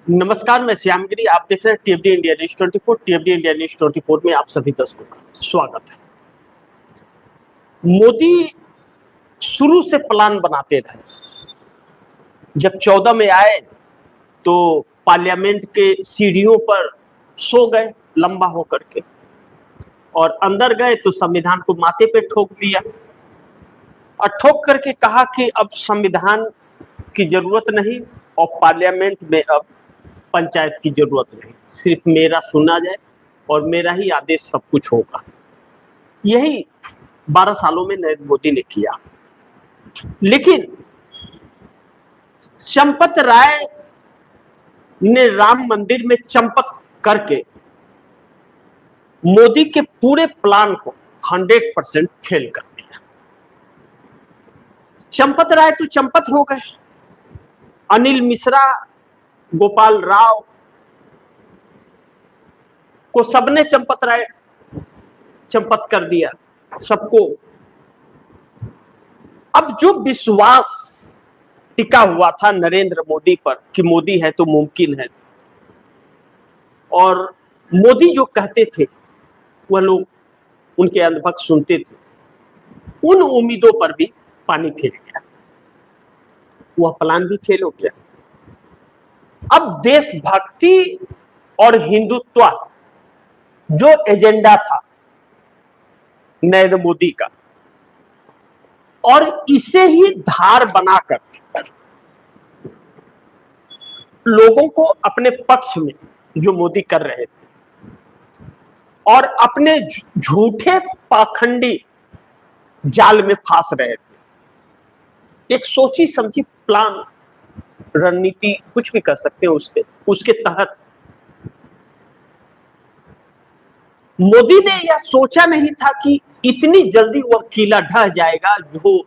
नमस्कार, मैं श्यामगिरी। आप देख रहे हैं टीएफडी इंडिया न्यूज 24। टीएफडी इंडिया न्यूज 24 में आप सभी दर्शकों का स्वागत है। मोदी शुरू से प्लान बनाते रहे। जब 14 में आए तो पार्लियामेंट के सीढ़ियों पर सो गए लंबा होकर के, और अंदर गए तो संविधान को माथे पे ठोक दिया और ठोक करके कहा कि अब संविधान की जरूरत नहीं और पार्लियामेंट में अब पंचायत की जरूरत नहीं, सिर्फ मेरा सुना जाए और मेरा ही आदेश सब कुछ होगा। यही 12 सालों में नरेंद्र मोदी ने किया। लेकिन चंपत राय ने राम मंदिर में चंपत करके मोदी के पूरे प्लान को 100% फेल कर दिया। चंपत राय तो चंपत हो गए। अनिल मिश्रा, गोपाल राव को सबने चंपत राय चंपत कर दिया सबको। अब जो विश्वास टिका हुआ था नरेंद्र मोदी पर कि मोदी है तो मुमकिन है, और मोदी जो कहते थे वह लोग उनके अंधभक्त सुनते थे, उन उम्मीदों पर भी पानी फिर गया। वह प्लान भी फेल हो गया। अब देशभक्ति और हिंदुत्व जो एजेंडा था नरेंद्र मोदी का, और इसे ही धार बनाकर लोगों को अपने पक्ष में जो मोदी कर रहे थे और अपने झूठे पाखंडी जाल में फांस रहे थे। एक सोची समझी प्लान, रणनीति, कुछ भी कर सकते हैं उसके तहत मोदी ने यह सोचा नहीं था कि इतनी जल्दी वह किला ढह जाएगा जो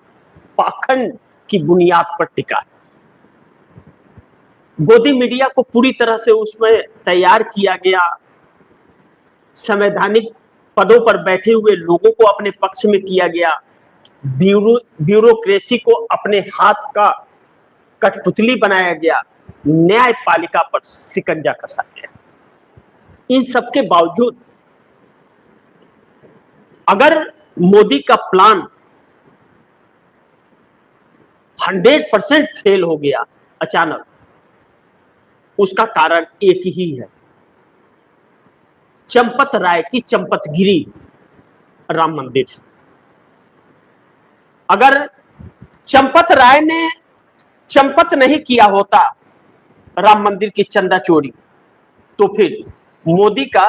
पाखंड की बुनियाद पर टिका है। गोदी मीडिया को पूरी तरह से उसमें तैयार किया गया। संवैधानिक पदों पर बैठे हुए लोगों को अपने पक्ष में किया गया। ब्यूरोक्रेसी को अपने हाथ का कठपुतली बनाया गया। न्यायपालिका पर शिकंजा कसा गया। इन सबके बावजूद अगर मोदी का प्लान 100% फेल हो गया अचानक, उसका कारण एक ही है, चंपत राय की चंपतगिरी राम मंदिर। अगर चंपत राय ने चंपत नहीं किया होता राम मंदिर की चंदा चोरी, तो फिर मोदी का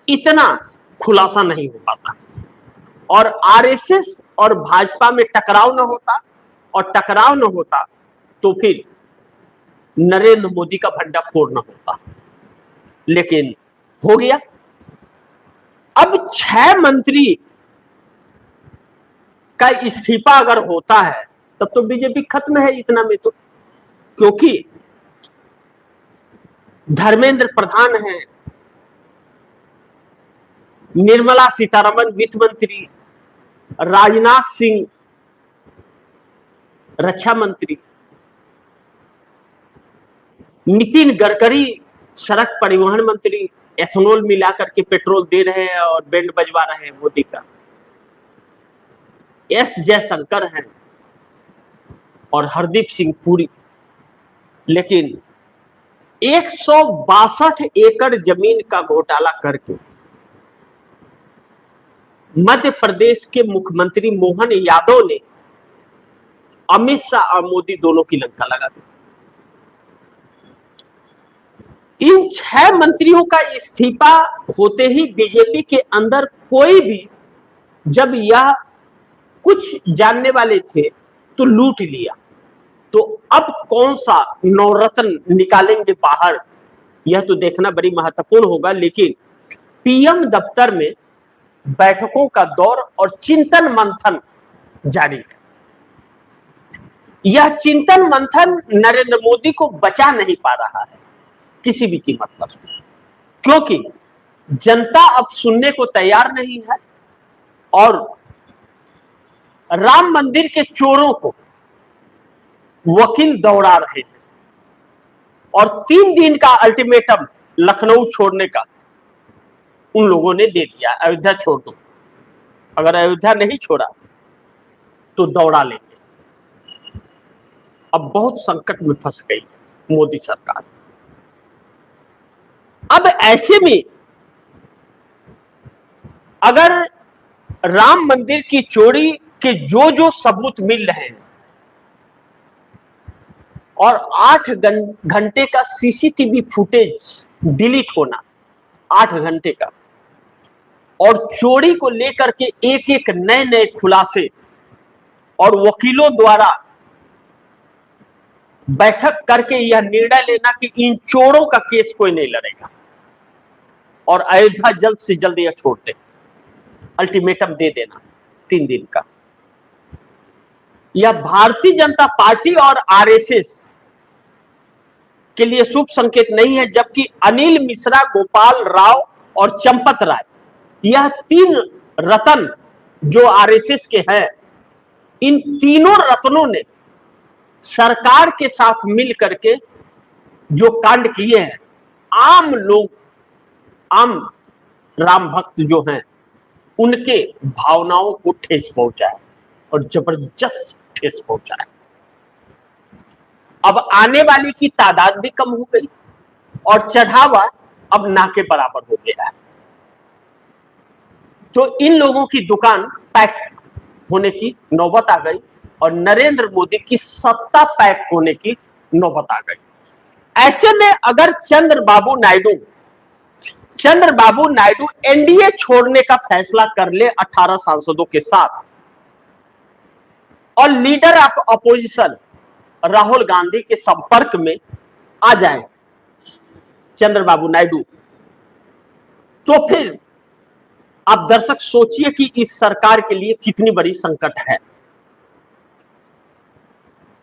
इतना खुलासा नहीं हो पाता और आरएसएस और भाजपा में टकराव न होता, और टकराव न होता तो फिर नरेंद्र मोदी का भंडाफोड़ न होता। लेकिन हो गया। अब 6 मंत्री का इस्तीफा अगर होता है तब तो बीजेपी खत्म है इतना में तो, क्योंकि धर्मेंद्र प्रधान है, निर्मला सीतारमण वित्त मंत्री, राजनाथ सिंह रक्षा मंत्री, नितिन गडकरी सड़क परिवहन मंत्री, एथेनॉल मिलाकर के पेट्रोल दे रहे हैं और बैंड बजवा रहे हैं मोदी का, एस जयशंकर हैं और हरदीप सिंह पुरी। लेकिन 162 एकड़ जमीन का घोटाला करके मध्य प्रदेश के मुख्यमंत्री मोहन यादव ने अमित शाह और मोदी दोनों की लंका लगा दी। इन 6 मंत्रियों का इस्तीफा होते ही बीजेपी के अंदर कोई भी, जब यह कुछ जानने वाले थे तो लूट लिया, तो अब कौन सा नवरत्न निकालेंगे बाहर, यह तो देखना बड़ी महत्वपूर्ण होगा। लेकिन पीएम दफ्तर में बैठकों का दौर और चिंतन मंथन जारी है। यह चिंतन मंथन नरेंद्र मोदी को बचा नहीं पा रहा है किसी भी कीमत पर, क्योंकि जनता अब सुनने को तैयार नहीं है और राम मंदिर के चोरों को वकील दौड़ा रहे हैं। और 3 दिन का अल्टीमेटम लखनऊ छोड़ने का उन लोगों ने दे दिया, अयोध्या छोड़ दो, अगर अयोध्या नहीं छोड़ा तो दौड़ा लेंगे। अब बहुत संकट में फंस गई मोदी सरकार। अब ऐसे में अगर राम मंदिर की चोरी के जो सबूत मिल रहे हैं और 8 घंटे का सीसीटीवी फुटेज डिलीट होना, 8 घंटे का, और चोरी को लेकर के एक एक नए खुलासे और वकीलों द्वारा बैठक करके यह निर्णय लेना कि इन चोरों का केस कोई नहीं लड़ेगा और अयोध्या जल्द से जल्द यह छोड़ दे, अल्टीमेटम दे देना 3 दिन का। यह भारतीय जनता पार्टी और आरएसएस के लिए शुभ संकेत नहीं है, जबकि अनिल मिश्रा, गोपाल राव और चंपत राय, यह 3 रत्न जो आरएसएस के हैं, इन तीनों रत्नों ने सरकार के साथ मिल करके जो कांड किए हैं, आम लोग, आम राम भक्त जो हैं, उनके भावनाओं को ठेस पहुंचा है और जबरदस्त ठेस पहुंचा है। अब आने वाली की तादाद भी कम हो गई और चढ़ावा अब ना के बराबर हो गया है। तो इन लोगों की दुकान पैक होने की नौबत आ गई और नरेंद्र मोदी की सत्ता पैक होने की नौबत आ गई। ऐसे में अगर चंद्रबाबू नायडू एनडीए छोड़ने का फैसला कर ले 18 सांसदों के साथ और leader of opposition Rahul Gandhi के संपर्क में आ जाए चंद्रबाबू नायडू, तो फिर आप दर्शक सोचिए कि इस सरकार के लिए कितनी बड़ी संकट है।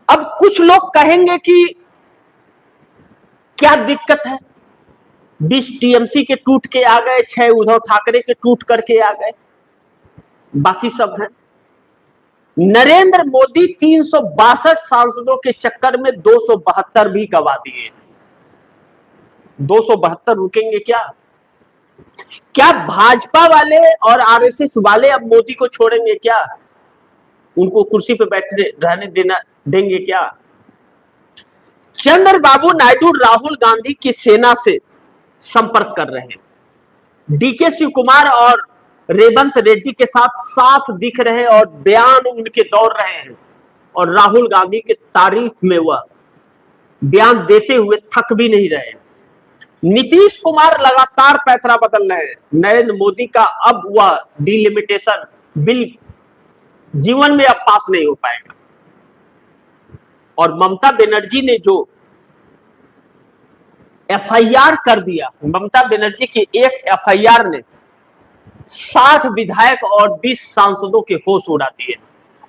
अब कुछ लोग कहेंगे कि क्या दिक्कत है, 20 टीएमसी के टूट के आ गए, 6 उद्धव ठाकरे के टूट करके आ गए, बाकी सब हैं। नरेंद्र मोदी 362 सांसदों के चक्कर में 272 भी गवा दिए। 272 रुकेंगे क्या? क्या भाजपा वाले और आरएसएस वाले अब मोदी को छोड़ेंगे क्या? उनको कुर्सी पे बैठने रहने देंगे क्या? चंद्रबाबू नायडू राहुल गांधी की सेना से संपर्क कर रहे हैं। डीके शिव कुमार और रेवंत रेड्डी के साथ दिख रहे और बयान उनके दौड़ रहे हैं और राहुल गांधी के तारीफ में वह बयान देते हुए थक भी नहीं रहे। नीतीश कुमार लगातार पैतरा बदल रहे हैं। नरेंद्र मोदी का अब वह डिलिमिटेशन बिल जीवन में अब पास नहीं हो पाएगा। और ममता बनर्जी ने जो एफआईआर कर दिया, ममता बनर्जी की एक एफआईआर ने 60 विधायक और 20 सांसदों के होश उड़ा दिए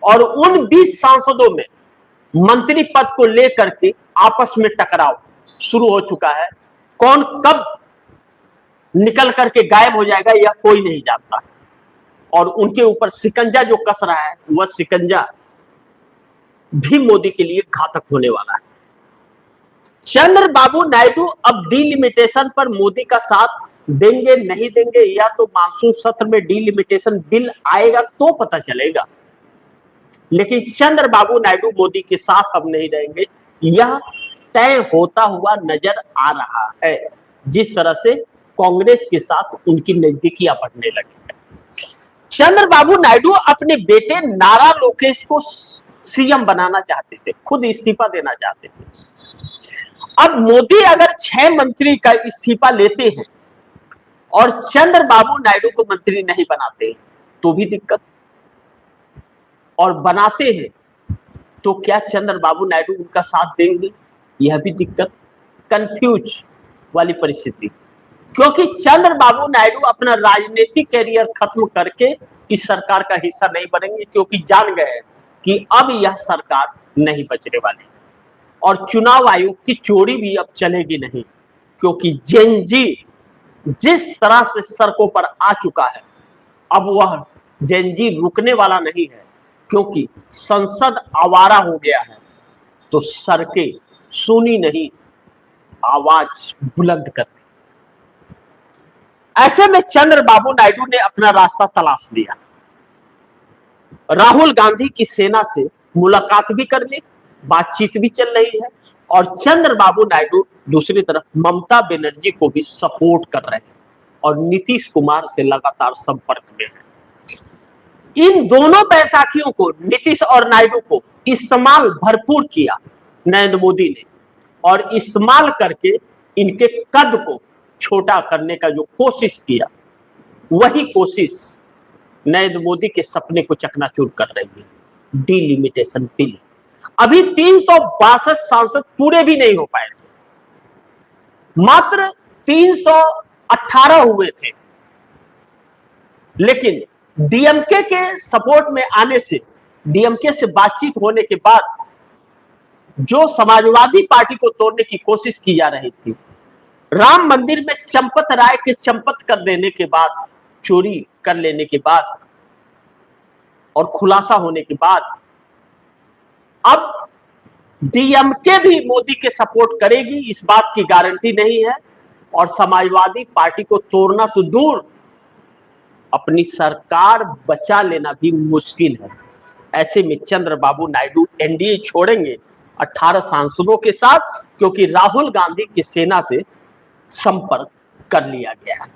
और उन 20 सांसदों में मंत्री पद को लेकर के आपस में टकराव शुरू हो चुका है। कौन कब निकल करके गायब हो जाएगा यह कोई नहीं जानता और उनके ऊपर शिकंजा जो कस रहा है वह शिकंजा भी मोदी के लिए घातक होने वाला है। चंद्रबाबू नायडू अब डिलिमिटेशन पर मोदी का साथ देंगे नहीं देंगे, या तो मानसून सत्र में डिलिमिटेशन बिल आएगा तो पता चलेगा, लेकिन चंद्रबाबू नायडू मोदी के साथ अब नहीं रहेंगे, यह तय होता हुआ नजर आ रहा है। जिस तरह से कांग्रेस के साथ उनकी नजदीकियां बढ़ने लगी है। चंद्रबाबू नायडू अपने बेटे नारा लोकेश को सीएम बनाना चाहते थे, खुद इस्तीफा देना चाहते थे। अब मोदी अगर 6 मंत्री का इस्तीफा लेते हैं और चंद्रबाबू नायडू को मंत्री नहीं बनाते तो भी दिक्कत, और बनाते हैं तो क्या चंद्रबाबू नायडू उनका साथ देंगे, यह भी दिक्कत, कंफ्यूज वाली परिस्थिति। क्योंकि चंद्रबाबू नायडू अपना राजनीतिक कैरियर खत्म करके इस सरकार का हिस्सा नहीं बनेंगे, क्योंकि जान गए कि अब यह सरकार नहीं बचने वाली और चुनाव आयोग की चोरी भी अब चलेगी नहीं, क्योंकि जेनजी जिस तरह से सड़कों पर आ चुका है अब वह जेनजी रुकने वाला नहीं है, क्योंकि संसद आवारा हो गया है तो सड़कें सुनी नहीं आवाज बुलंद करने। ऐसे में चंद्रबाबू नायडू ने अपना रास्ता तलाश लिया। राहुल गांधी की सेना से मुलाकात भी कर ली, बातचीत भी चल रही है, और चंद्रबाबू नायडू दूसरी तरफ ममता बनर्जी को भी सपोर्ट कर रहे हैं और नीतीश कुमार से लगातार संपर्क में है। इन दोनों बैसाखियों को, नीतीश और नायडू को इस्तेमाल भरपूर किया नरेंद्र मोदी ने, और इस्तेमाल करके इनके कद को छोटा करने का जो कोशिश किया, वही कोशिश नरेंद्र मोदी के सपने को चकनाचूर कर रही है। डिलिमिटेशन बिल अभी 362 सांसद पूरे भी नहीं हो पाए थे, मात्र 318 हुए थे, लेकिन डीएमके के सपोर्ट में आने से, डीएमके से बातचीत होने के बाद जो समाजवादी पार्टी को तोड़ने की कोशिश की जा रही थी, राम मंदिर में चंपत राय के चंपत कर देने के बाद, चोरी कर लेने के बाद और खुलासा होने के बाद, अब डीएमके भी मोदी के सपोर्ट करेगी, इस बात की गारंटी नहीं है। और समाजवादी पार्टी को तोड़ना तो दूर, अपनी सरकार बचा लेना भी मुश्किल है। ऐसे में चंद्रबाबू नायडू एनडीए छोड़ेंगे 18 सांसदों के साथ, क्योंकि राहुल गांधी की सेना से संपर्क कर लिया गया है।